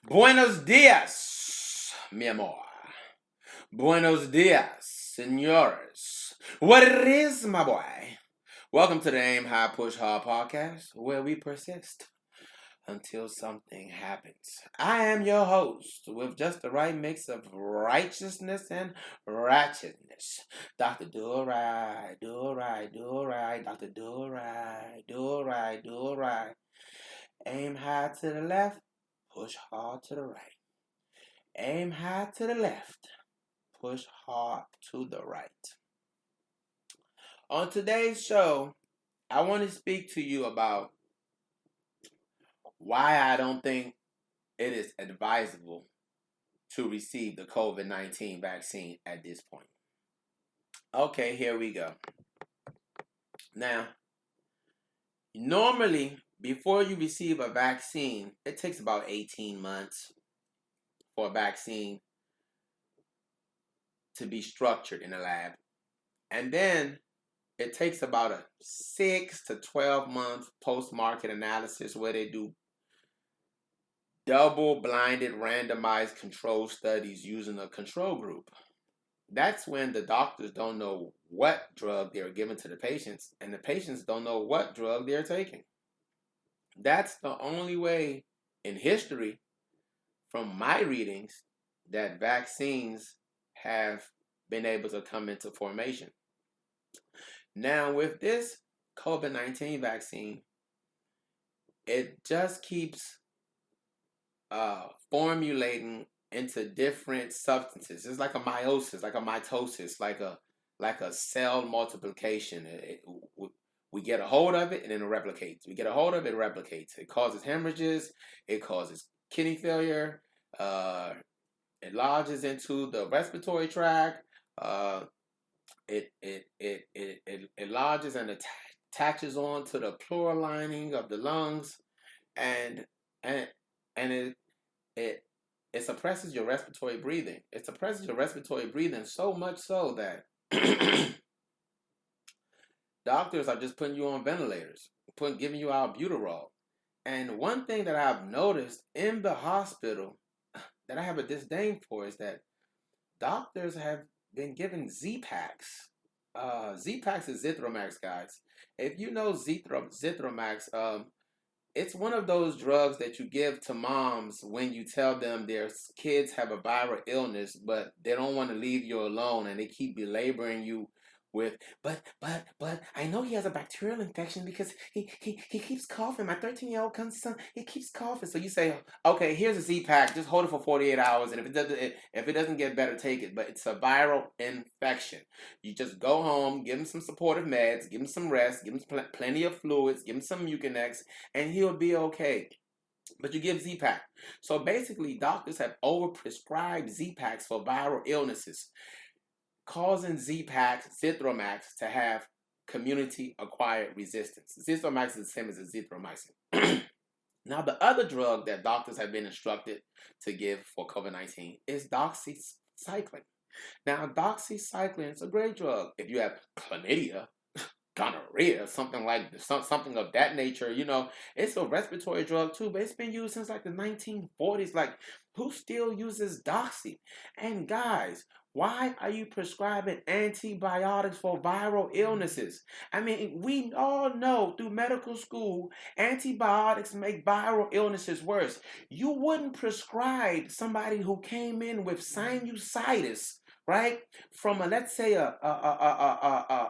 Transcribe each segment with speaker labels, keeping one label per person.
Speaker 1: Buenos dias, mi amor. Buenos dias, senores. What it is, my boy? Welcome to the Aim High Push Hard podcast, where we persist until something happens. I am your host with just the right mix of righteousness and ratchetness. Dr. Do Right, Do Right, Do Right, Dr. Do Right, Do Right, Do Right. Aim high to the left, push hard to the right. Aim high to the left, push hard to the right. On today's show, I want to speak to you about why I don't think it is advisable to receive the COVID-19 vaccine at this point. Okay, here we go. Now, normally, before you receive a vaccine, it takes about 18 months for a vaccine to be structured in a lab. And then it takes about a 6 to 12 month post-market analysis where they do double-blinded randomized control studies using a control group. That's when the doctors don't know what drug they're giving to the patients, and the patients don't know what drug they're taking. That's the only way in history, from my readings, that vaccines have been able to come into formation. Now, with this COVID-19 vaccine, it just keeps formulating into different substances. It's like a meiosis, like a mitosis, like a cell multiplication. We get a hold of it and then it replicates. We get a hold of it, it replicates. It causes hemorrhages. It causes kidney failure. It lodges into the respiratory tract. It lodges and attaches onto the pleural lining of the lungs, and it suppresses your respiratory breathing. It suppresses your respiratory breathing so much so that doctors are just putting you on ventilators, giving you albuterol. And one thing that I've noticed in the hospital that I have a disdain for is that doctors have been giving Z-Packs. Z-Packs is Zithromax, guys. If you know Zithromax, it's one of those drugs that you give to moms when you tell them their kids have a viral illness, but they don't want to leave you alone, and they keep belaboring you with, but I know he has a bacterial infection because he keeps coughing. My 13-year-old son, he keeps coughing. So you say, okay, here's a Z-Pack. Just hold it for 48 hours, and if it doesn't get better, take it. But it's a viral infection. You just go home, give him some supportive meds, give him some rest, give him plenty of fluids, give him some Mucinex, and he'll be okay. But you give Z-Pack. So basically, doctors have overprescribed Z-Packs for viral illnesses, causing Zithromax to have community-acquired resistance. Zithromax is the same as azithromycin. Now, the other drug that doctors have been instructed to give for COVID-19 is doxycycline. Now, doxycycline is a great drug. If you have chlamydia, gonorrhea, something of that nature, it's a respiratory drug too, but it's been used since like the 1940s. Like, who still uses doxy? And guys, why are you prescribing antibiotics for viral illnesses? I mean, we all know through medical school, antibiotics make viral illnesses worse. You wouldn't prescribe somebody who came in with sinusitis, right? From let's say a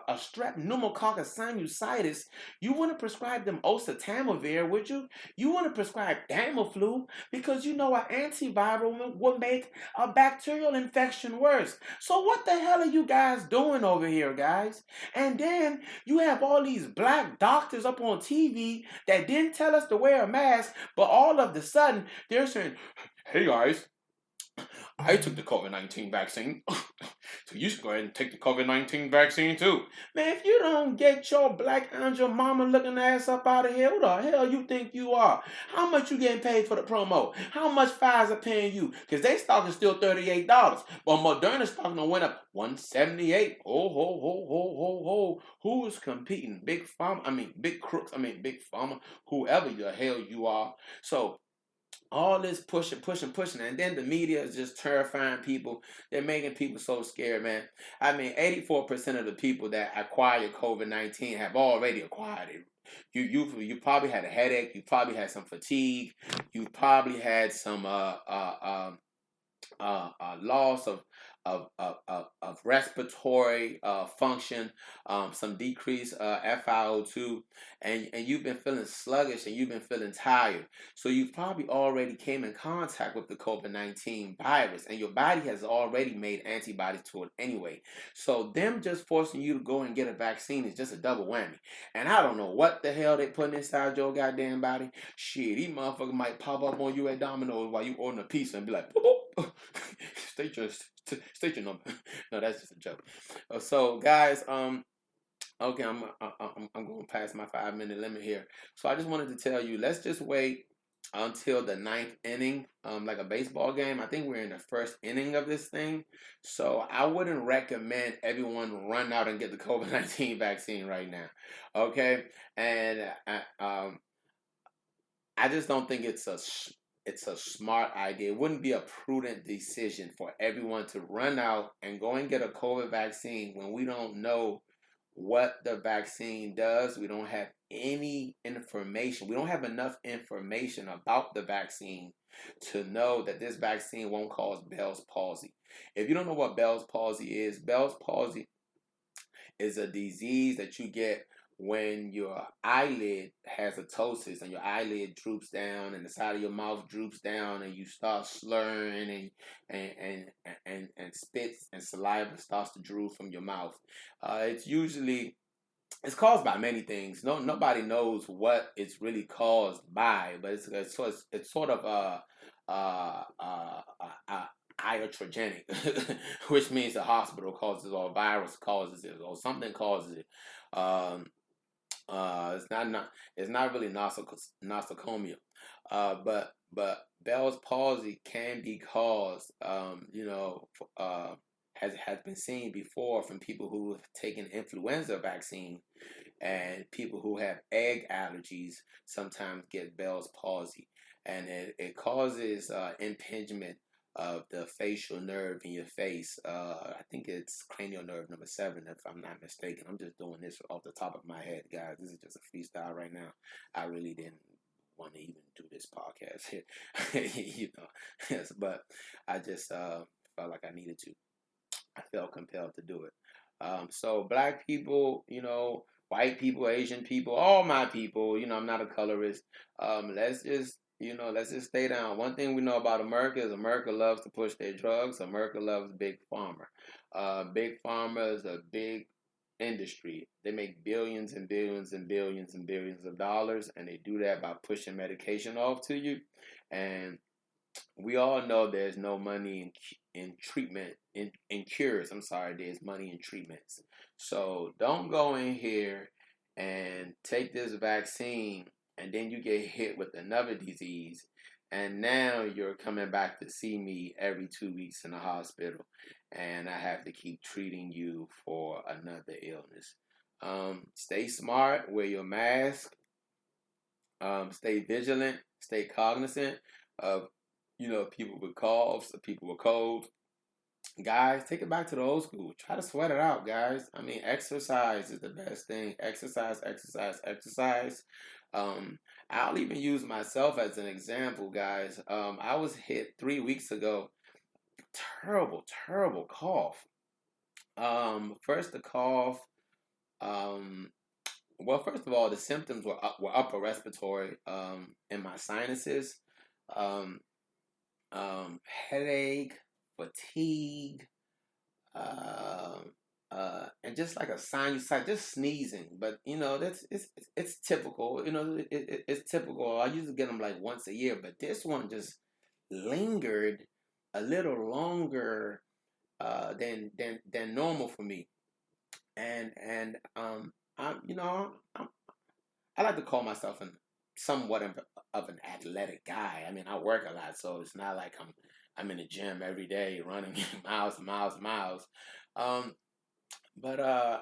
Speaker 1: strep pneumococcus sinusitis, you wouldn't prescribe them oseltamivir, would you? You wouldn't prescribe Tamiflu because you know an antiviral will make a bacterial infection worse. So what the hell are you guys doing over here, guys? And then you have all these black doctors up on TV that didn't tell us to wear a mask, but all of a sudden they're saying, hey guys, I took the COVID-19 vaccine, so you should go ahead and take the COVID-19 vaccine too. Man, if you don't get your black angel mama looking ass up out of here, who the hell you think you are? How much you getting paid for the promo? How much Pfizer paying you? Because they stock is still $38, but Moderna stock went up $178. Oh, ho, ho, ho, ho, ho. Who is competing? Big Pharma? Big crooks? Big Pharma? Whoever the hell you are. So, all this pushing, and then the media is just terrifying people. They're making people so scared, man. I mean, 84% of the people that acquire COVID-19 have already acquired it. You probably had a headache. You probably had some fatigue. You probably had some loss of respiratory function, some decreased FiO2, and you've been feeling sluggish and you've been feeling tired. So you've probably already came in contact with the COVID-19 virus, and your body has already made antibodies to it anyway. So them just forcing you to go and get a vaccine is just a double whammy. And I don't know what the hell they putting inside your goddamn body. Shit, these motherfuckers might pop up on you at Domino's while you ordering a pizza and be like, boop, boop. State your number. No, that's just a joke. So, guys, okay, I'm going past my 5-minute limit here. So I just wanted to tell you, let's just wait until the ninth inning, like a baseball game. I think we're in the first inning of this thing. So I wouldn't recommend everyone run out and get the COVID-19 vaccine right now. Okay, and I just don't think it's a smart idea. It wouldn't be a prudent decision for everyone to run out and go and get a COVID vaccine when we don't know what the vaccine does. We don't have any information. We don't have enough information about the vaccine to know that this vaccine won't cause Bell's palsy. If you don't know what Bell's palsy is a disease that you get when your eyelid has ptosis and your eyelid droops down and the side of your mouth droops down and you start slurring and spits and saliva starts to drool from your mouth. It's caused by many things. Nobody knows what it's really caused by, but it's sort of iatrogenic, which means the hospital causes it or a virus causes it or something causes it. It's not really nosocomial, but Bell's palsy can be caused, has been seen before from people who have taken influenza vaccine, and people who have egg allergies sometimes get Bell's palsy, and it causes impingement of the facial nerve in your face. I think it's cranial nerve number 7, if I'm not mistaken. I'm just doing this off the top of my head, guys. This is just a freestyle right now. I really didn't want to even do this podcast here, Yes, but I just felt like I needed to. I felt compelled to do it. So black people, white people, Asian people, all my people, I'm not a colorist. Let's just stay down. One thing we know about America is America loves to push their drugs. America loves Big Pharma. Big Pharma is a big industry. They make billions and billions and billions and billions of dollars, and they do that by pushing medication off to you. And we all know there's no money in treatment, in cures. I'm sorry, there's money in treatments. So don't go in here and take this vaccine and then you get hit with another disease, and now you're coming back to see me every 2 weeks in the hospital, and I have to keep treating you for another illness. Stay smart, wear your mask, stay vigilant, stay cognizant of, people with coughs, people with colds. Guys, take it back to the old school. Try to sweat it out, guys. I mean, exercise is the best thing. Exercise, exercise, exercise. I'll even use myself as an example, guys. I was hit 3 weeks ago. Terrible, terrible cough. First the cough. Well, first of all, the symptoms were upper respiratory. In my sinuses. Headache, fatigue, and just like a sinus, just sneezing. But it's typical. It's typical. I usually get them like once a year, but this one just lingered a little longer than normal for me. And I like to call myself somewhat of an athletic guy. I mean, I work a lot, so it's not like I'm in the gym every day running miles and miles and miles. But I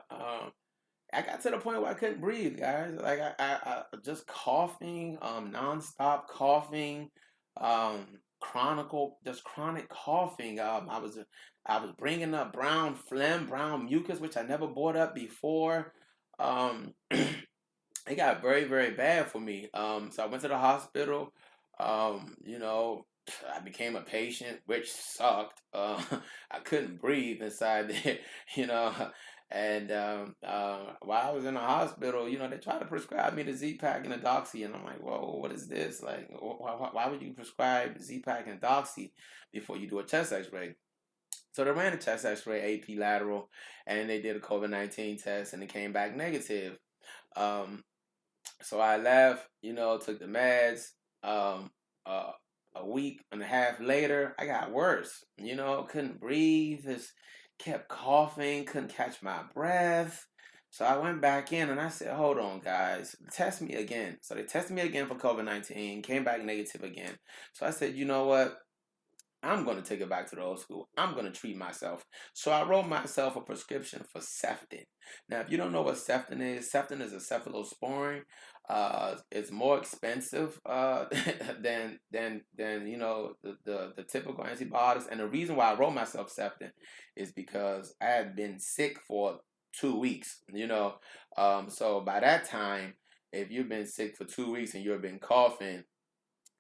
Speaker 1: got to the point where I couldn't breathe, guys. Like I just coughing, nonstop coughing, chronic coughing. I was bringing up brown phlegm, brown mucus, which I never brought up before. It got very, very bad for me. So I went to the hospital. You know, I became a patient, which sucked. I couldn't breathe inside there, you know. And while I was in the hospital, they tried to prescribe me the Z-Pack and the Doxy, and I'm like, whoa, what is this? Like, why would you prescribe Z-Pack and Doxy before you do a chest X-ray? So they ran a chest X-ray, AP lateral, and they did a COVID-19 test, and it came back negative. Um, so I left, took the meds. Um, uh, a week and a half later, I got worse. Couldn't breathe, just kept coughing, couldn't catch my breath. So I went back in and I said, hold on, guys, test me again. So they tested me again for COVID-19, came back negative again. So I said, you know what? I'm going to take it back to the old school. I'm going to treat myself. So I wrote myself a prescription for Ceftin. Now, if you don't know what Ceftin is a cephalosporin. It's more expensive than the typical antibiotics. And the reason why I wrote myself Ceftin is because I had been sick for 2 weeks. So by that time, if you've been sick for 2 weeks and you've been coughing,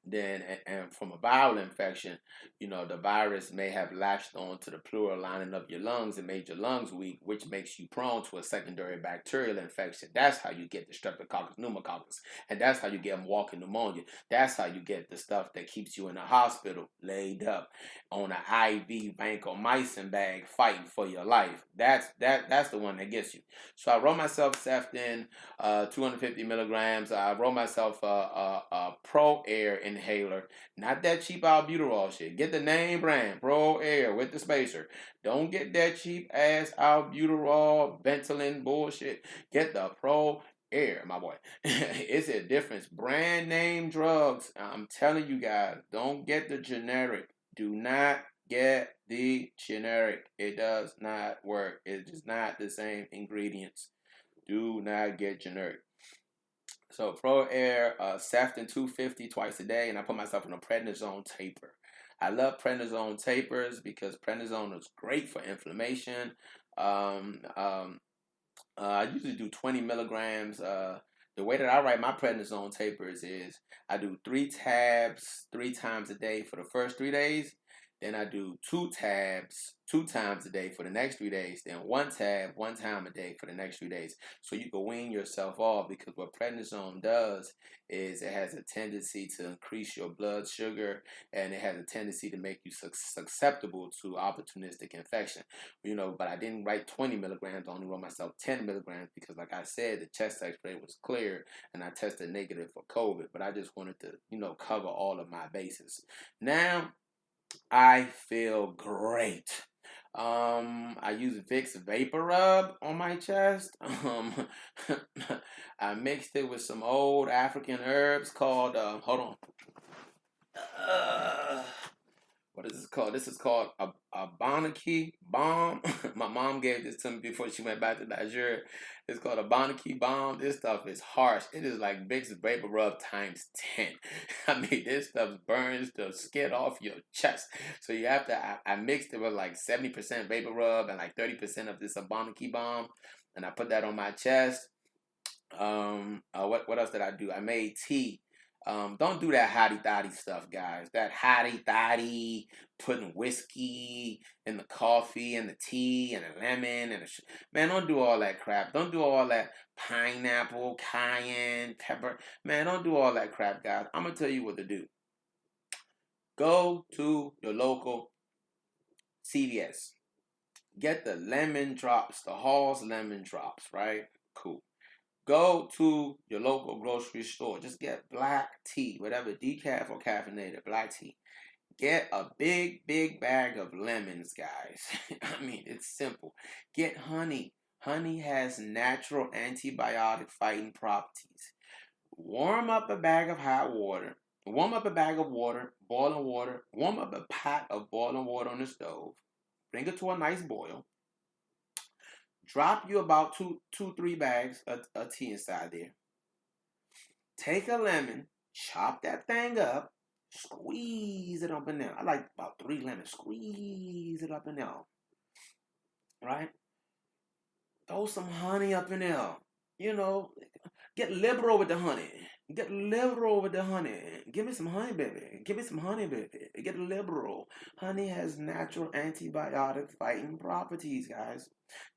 Speaker 1: then and from a viral infection, the virus may have latched onto the pleural lining of your lungs and made your lungs weak, which makes you prone to a secondary bacterial infection. That's how you get the streptococcus pneumococcus, and that's how you get walking pneumonia. That's how you get the stuff that keeps you in the hospital, laid up on an IV vancomycin bag, fighting for your life. That's the one that gets you. So I wrote myself Ceftin, 250 milligrams. I wrote myself a Pro Air inhaler, not that cheap albuterol shit. Get the name brand, Pro Air with the spacer. Don't get that cheap ass albuterol Ventolin bullshit. Get the Pro Air, my boy. It's a difference. Brand name drugs. I'm telling you guys, don't get the generic. Do not get the generic. It does not work. It is not the same ingredients. Do not get generic. So Pro Air, Ceftin 250 twice a day, and I put myself on a prednisone taper. I love prednisone tapers because prednisone is great for inflammation. I usually do 20 milligrams. The way that I write my prednisone tapers is I do 3 tabs 3 times a day for the first 3 days. Then I do 2 tabs 2 times a day for the next 3 days. Then 1 tab 1 time a day for the next 3 days. So you can wean yourself off, because what prednisone does is it has a tendency to increase your blood sugar, and it has a tendency to make you susceptible to opportunistic infection. But I didn't write 20 milligrams. I only wrote myself 10 milligrams because, like I said, the chest X-ray was clear and I tested negative for COVID. But I just wanted to, cover all of my bases. Now, I feel great. I use Vicks Vapor Rub on my chest. I mixed it with some old African herbs called, hold on. What is this called? This is called a Abanaki Balm. My mom gave this to me before she went back to Nigeria. It's called a Abanaki Balm. This stuff is harsh. It is like Vicks Vapor Rub times 10. I mean, this stuff burns the skin off your chest. So you have to, I mixed it with like 70% Vapor Rub and like 30% of this Abanaki Balm. And I put that on my chest. What else did I do? I made tea. Don't do that hotty-toddy stuff, guys. That hotty-toddy, putting whiskey in the coffee and the tea and the lemon and man, don't do all that crap. Don't do all that pineapple, cayenne, pepper. Man, don't do all that crap, guys. I'm gonna tell you what to do. Go to your local CVS. Get the lemon drops, the Hall's lemon drops, right? Cool. Go to your local grocery store. Just get black tea, whatever, decaf or caffeinated black tea. Get a big, big bag of lemons, guys. I mean, it's simple. Get honey. Honey has natural antibiotic fighting properties. Warm up a bag of hot water. Warm up a bag of water, boiling water. Warm up a pot of boiling water on the stove. Bring it to a nice boil. Drop you about 3 bags of tea inside there. Take a lemon, chop that thing up, Squeeze it up in there. I like about 3 lemons. Squeeze it up in there. Right? Throw some honey up in there. You know, get liberal with the honey. Get liberal with the honey. Give me some honey, baby. Give me some honey, baby. Get liberal. Honey has natural antibiotic fighting properties, guys.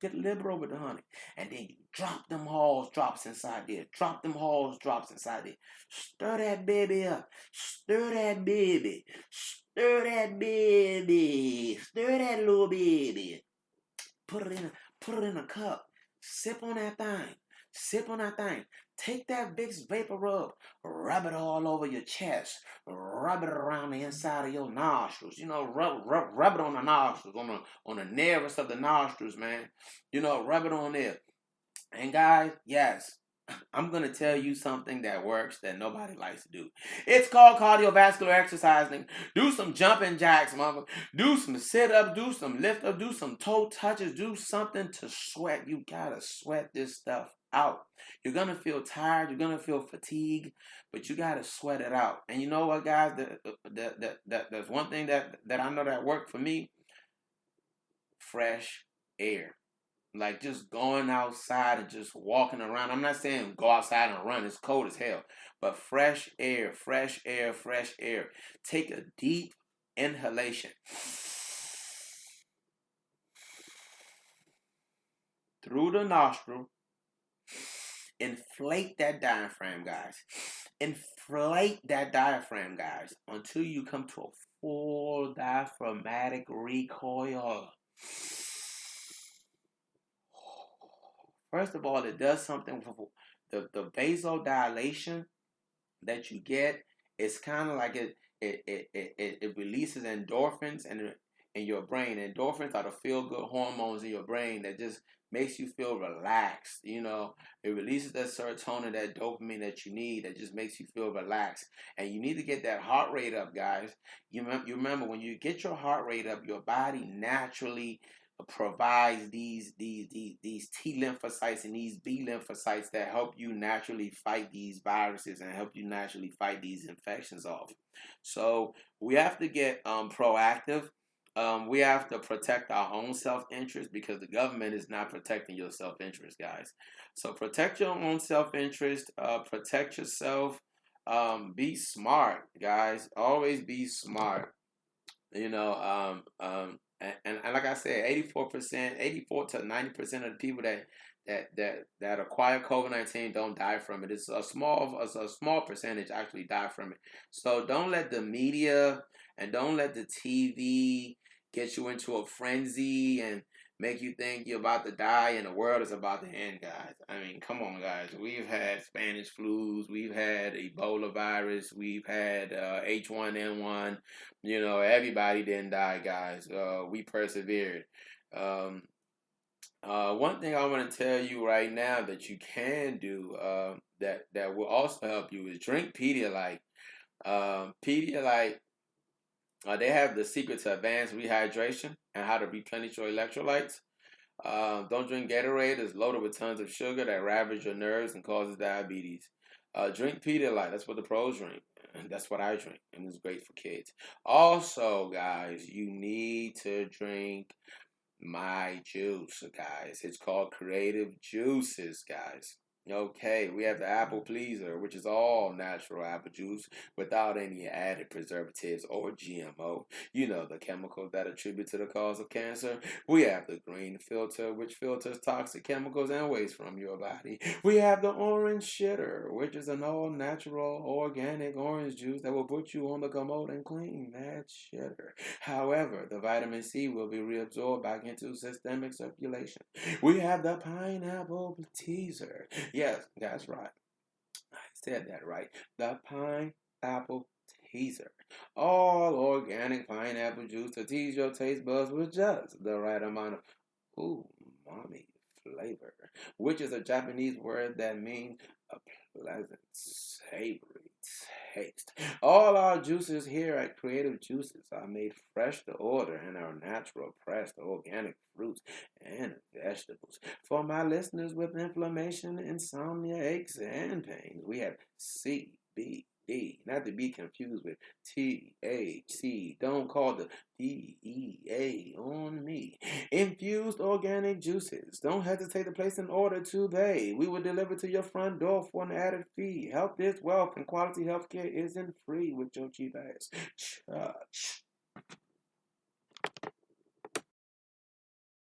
Speaker 1: Get liberal with the honey. And then you drop them Halls drops inside there. Drop them Halls drops inside there. Stir that baby up. Stir that baby. Stir that baby. Stir that little baby. Put it in a cup. Sip on that thing. Sip on that thing. Take that Vicks Vapor rub it all over your chest, rub it around the inside of your nostrils. You know, rub it on the nostrils, on the nearest of the nostrils, man. You know, rub it on there. And guys, yes, I'm going to tell you something that works that nobody likes to do. It's called cardiovascular exercising. Do some jumping jacks, mother. Do some sit-ups, do some lift-ups, do some toe touches, do something to sweat. You got to sweat this stuff out. You're going to feel tired. You're going to feel fatigued, but you got to sweat it out. And you know what, guys? There's one thing that I know that worked for me. Fresh air. Like just going outside and just walking around. I'm not saying go outside and run. It's cold as hell. But fresh air, fresh air, fresh air. Take a deep inhalation. Through the nostril. Inflate that diaphragm, guys. Inflate that diaphragm, guys, until you come to a full diaphragmatic recoil. First of all, it does something for the vasodilation that you get. It's kind of like it releases endorphins in your brain. Endorphins are the feel-good hormones in your brain that just makes you feel relaxed. You know, it releases that serotonin, that dopamine that you need that just makes you feel relaxed. And you need to get that heart rate up, guys. You remember when you get your heart rate up, your body naturally provides these T lymphocytes and these B lymphocytes that help you naturally fight these viruses and help you naturally fight these infections off. So we have to get proactive. We have to protect our own self-interest because the government is not protecting your self-interest, guys. So protect your own self-interest. Protect yourself. Be smart, guys. Always be smart. You know, and like I said, 84 to 90% of the people that acquire COVID-19 don't die from it. It's a small percentage actually die from it. So don't let the media and don't let the TV get you into a frenzy and make you think you're about to die and the world is about to end, guys. I mean, come on, guys. We've had Spanish flus. We've had Ebola virus. We've had H1N1. You know, everybody didn't die, guys. We persevered. One thing I want to tell you right now that you can do that will also help you is drink Pedialyte. Pedialyte, they have the secret to advanced rehydration and how to replenish your electrolytes. Don't drink Gatorade. It's loaded with tons of sugar that ravages your nerves and causes diabetes. Drink Pedialyte. That's what the pros drink. And that's what I drink. And it's great for kids. Also, guys, you need to drink my juice, guys. It's called Creative Juices, guys. Okay, we have the Apple Pleaser, which is all natural apple juice without any added preservatives or GMO. You know, the chemicals that attribute to the cause of cancer. We have the green filter, which filters toxic chemicals and waste from your body. We have the orange shitter, which is an all-natural, organic orange juice that will put you on the commode and clean that shitter. However, the vitamin C will be reabsorbed back into systemic circulation. We have the pineapple teaser. Yes, that's right. I said that right. The pineapple teaser. All organic pineapple juice to tease your taste buds with just the right amount of umami flavor, which is a Japanese word that means a pleasant, savory taste. All our juices here at Creative Juices are made fresh to order and are natural pressed organic fruits and vegetables. For my listeners with inflammation, insomnia, aches, and pains, we have CBD D, not to be confused with THC. Don't call the DEA on me. Infused organic juices. Don't hesitate to place an order today. We will deliver to your front door for an added fee. Health is wealth, and quality healthcare isn't free with your cheap ass. Church.